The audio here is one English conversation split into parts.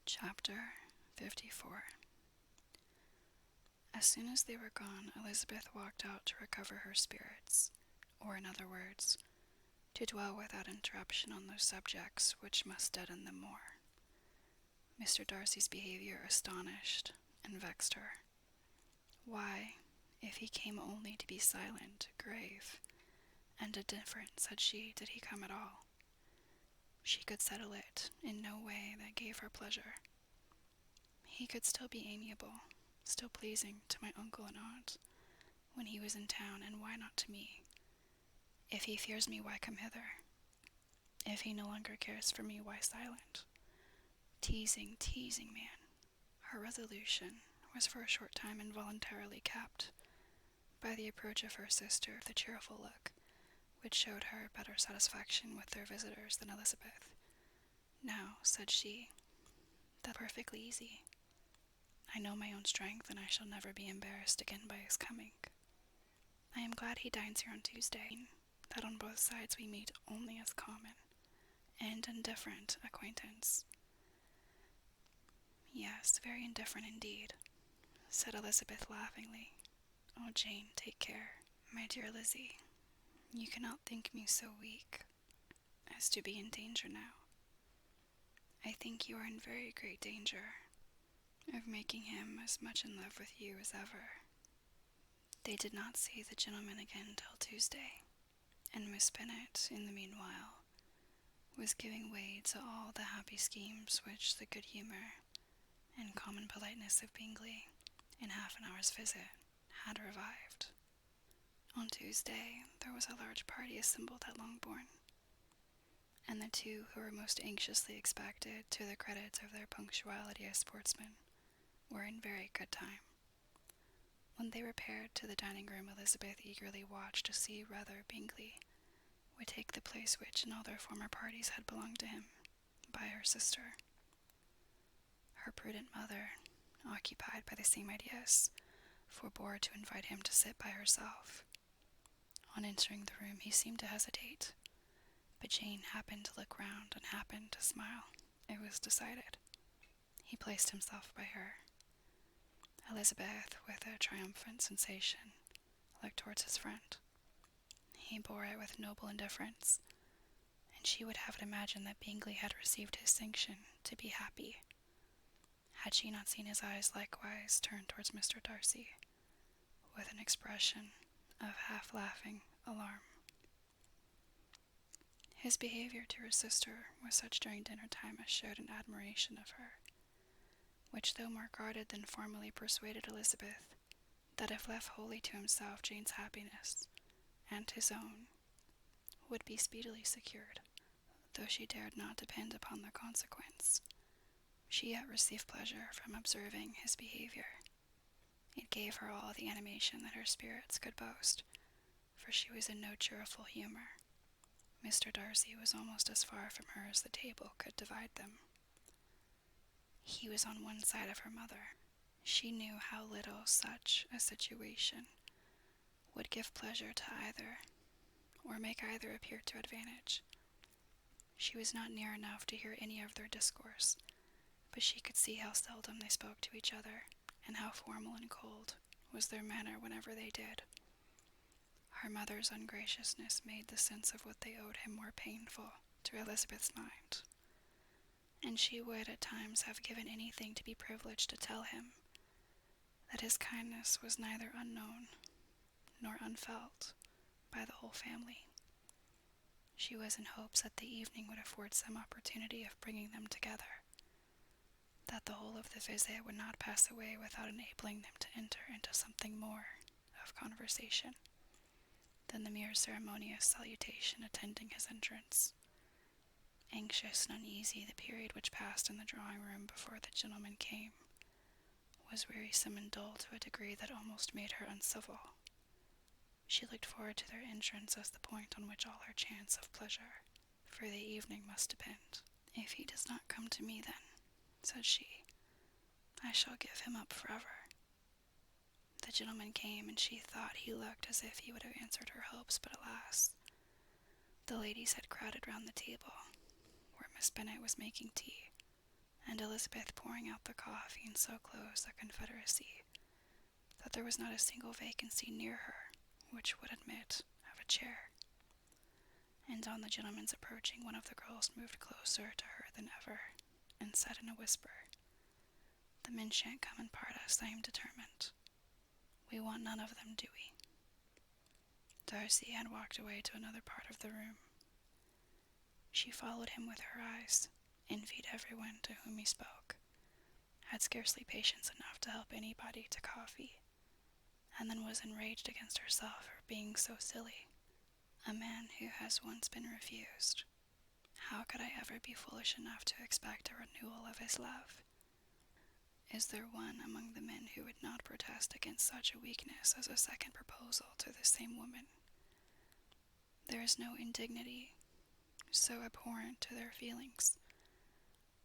Chapter 54. As soon as they were gone, Elizabeth walked out to recover her spirits, or in other words, to dwell without interruption on those subjects which must deaden them more. Mr. Darcy's behaviour astonished and vexed her. Why, if he came only to be silent, grave, and indifferent, said she, did he come at all? She could settle it in no way that gave her pleasure. He could still be amiable, still pleasing to my uncle and aunt, when he was in town, and why not to me? If he fears me, why come hither? If he no longer cares for me, why silent? Teasing man. Her resolution was for a short time involuntarily capped by the approach of her sister with a cheerful look, which showed her better satisfaction with their visitors than Elizabeth. Now, said she, that's perfectly easy. I know my own strength, and I shall never be embarrassed again by his coming. I am glad he dines here on Tuesday, that on both sides we meet only as common and indifferent acquaintance. Yes, very indifferent indeed, said Elizabeth laughingly. Oh, Jane, take care. My dear Lizzie, you cannot think me so weak as to be in danger now. I think you are in very great danger of making him as much in love with you as ever. They did not see the gentleman again till Tuesday, and Miss Bennet, in the meanwhile, was giving way to all the happy schemes which the good humour and common politeness of Bingley, in half an hour's visit, had revived. On Tuesday there was a large party assembled at Longbourn, and the two who were most anxiously expected, to the credit of their punctuality as sportsmen, were in very good time. When they repaired to the dining-room, Elizabeth eagerly watched to see whether Bingley would take the place which in all their former parties had belonged to him, by her sister. Her prudent mother, occupied by the same ideas, forbore to invite him to sit by herself. On entering the room he seemed to hesitate, but Jane happened to look round and happened to smile. It was decided. He placed himself by her. Elizabeth, with a triumphant sensation, looked towards his friend. He bore it with noble indifference, and she would have it imagined that Bingley had received his sanction to be happy, had she not seen his eyes likewise turned towards Mr. Darcy, with an expression of half-laughing alarm. His behaviour to her sister was such during dinner time as showed an admiration of her, which, though more guarded than formerly, persuaded Elizabeth that if left wholly to himself, Jane's happiness, and his own, would be speedily secured. Though she dared not depend upon the consequence, she yet received pleasure from observing his behaviour. It gave her all the animation that her spirits could boast, for she was in no cheerful humour. Mr. Darcy was almost as far from her as the table could divide them. He was on one side of her mother. She knew how little such a situation would give pleasure to either, or make either appear to advantage. She was not near enough to hear any of their discourse, but she could see how seldom they spoke to each other, and how formal and cold was their manner whenever they did. Her mother's ungraciousness made the sense of what they owed him more painful to Elizabeth's mind, and she would at times have given anything to be privileged to tell him that his kindness was neither unknown nor unfelt by the whole family. She was in hopes that the evening would afford some opportunity of bringing them together, that the whole of the visit would not pass away without enabling them to enter into something more of conversation than the mere ceremonious salutation attending his entrance. Anxious and uneasy, the period which passed in the drawing-room before the gentlemen came was wearisome and dull to a degree that almost made her uncivil. She looked forward to their entrance as the point on which all her chance of pleasure for the evening must depend. If he does not come to me, then, said she, I shall give him up forever. The gentleman came, and she thought he looked as if he would have answered her hopes, but alas, the ladies had crowded round the table, where Miss Bennet was making tea, and Elizabeth pouring out the coffee in so close a confederacy that there was not a single vacancy near her which would admit of a chair. And on the gentleman's approaching, one of the girls moved closer to her than ever, and said in a whisper, "The men shan't come and part us, I am determined. We want none of them, do we?" Darcy had walked away to another part of the room. She followed him with her eyes, envied everyone to whom he spoke, had scarcely patience enough to help anybody to coffee, and then was enraged against herself for being so silly. A man who has once been refused, how could I ever be foolish enough to expect a renewal of his love? Is there one among the men who would not protest against such a weakness as a second proposal to the same woman? There is no indignity so abhorrent to their feelings.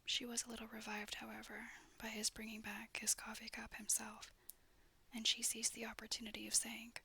She was a little revived, however, by his bringing back his coffee cup himself, and she seized the opportunity of saying,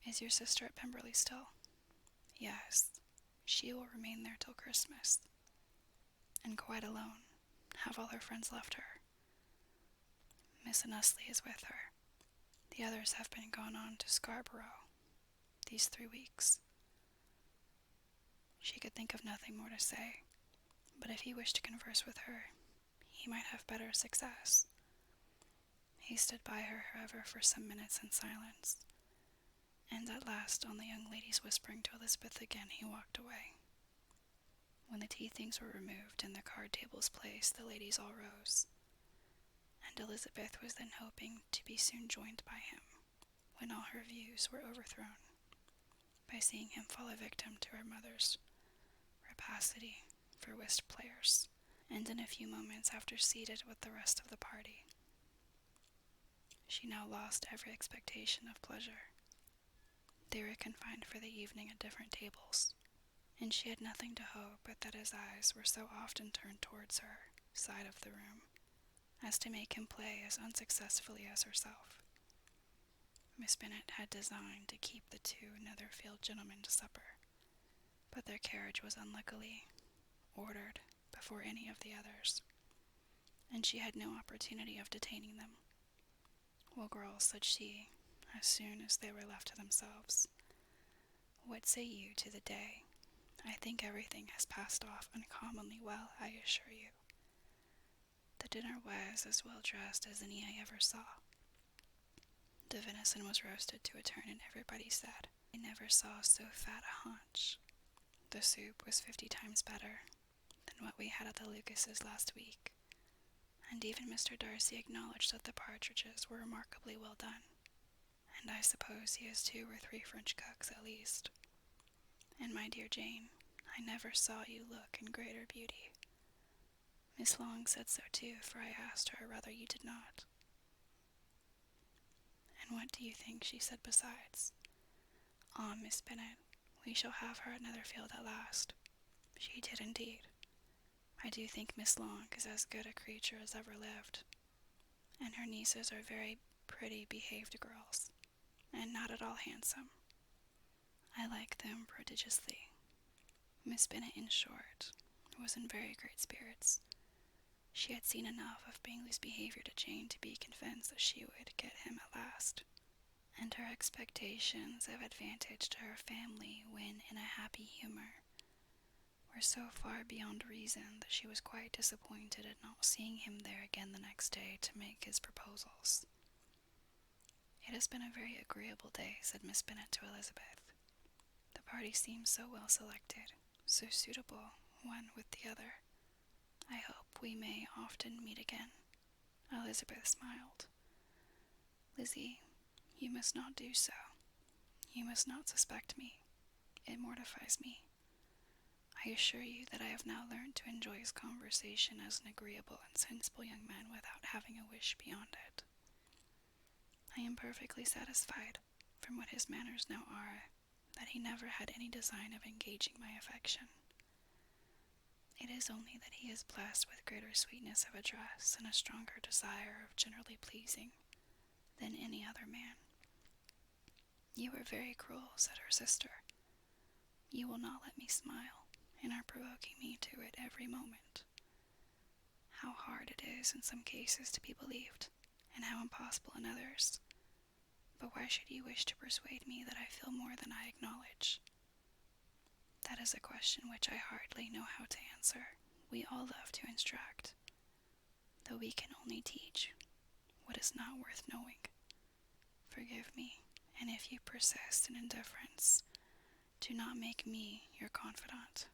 "Is your sister at Pemberley still?" "Yes, she will remain there till Christmas." "And quite alone? Have all her friends left her?" "Miss Annesley is with her. The others have been gone on to Scarborough these 3 weeks. She could think of nothing more to say, but if he wished to converse with her, he might have better success. He stood by her, however, for some minutes in silence, and at last, on the young lady's whispering to Elizabeth again, he walked away. When the tea things were removed and the card tables placed, the ladies all rose, and Elizabeth was then hoping to be soon joined by him, when all her views were overthrown, by seeing him fall a victim to her mother's rapacity for whist players, and in a few moments after seated with the rest of the party. She now lost every expectation of pleasure. They were confined for the evening at different tables, and she had nothing to hope but that his eyes were so often turned towards her side of the room as to make him play as unsuccessfully as herself. Miss Bennet had designed to keep the 2 Netherfield gentlemen to supper, but their carriage was unluckily ordered before any of the others, and she had no opportunity of detaining them. "Well, girls," said she, as soon as they were left to themselves, "what say you to the day? I think everything has passed off uncommonly well, I assure you. The dinner was as well dressed as any I ever saw. The venison was roasted to a turn, and everybody said, I never saw so fat a haunch. The soup was 50 times better than what we had at the Lucases last week, and even Mr. Darcy acknowledged that the partridges were remarkably well done, and I suppose he has 2 or 3 French cooks at least. And my dear Jane, I never saw you look in greater beauty. Miss Long said so too, for I asked her whether you did not. And what do you think she said besides? Ah, Miss Bennet, we shall have her at Netherfield at last. She did indeed. I do think Miss Long is as good a creature as ever lived, and her nieces are very pretty behaved girls, and not at all handsome. I like them prodigiously." Miss Bennet, in short, was in very great spirits. She had seen enough of Bingley's behaviour to Jane to be convinced that she would get him at last, and her expectations of advantage to her family when in a happy humour were so far beyond reason that she was quite disappointed at not seeing him there again the next day to make his proposals. "It has been a very agreeable day," said Miss Bennet to Elizabeth. "The party seems so well selected, so suitable one with the other. I hope we may often meet again." Elizabeth smiled. "Lizzie, you must not do so. You must not suspect me. It mortifies me. I assure you that I have now learned to enjoy his conversation as an agreeable and sensible young man without having a wish beyond it. I am perfectly satisfied, from what his manners now are, that he never had any design of engaging my affection. It is only that he is blessed with greater sweetness of address and a stronger desire of generally pleasing than any other man." "You are very cruel," said her sister. "You will not let me smile, and are provoking me to it every moment. how hard it is in some cases to be believed, and how impossible in others. But why should you wish to persuade me that I feel more than I acknowledge? That is a question which I hardly know how to answer. We all love to instruct, though we can only teach what is not worth knowing. Forgive me, and if you persist in indifference, do not make me your confidant.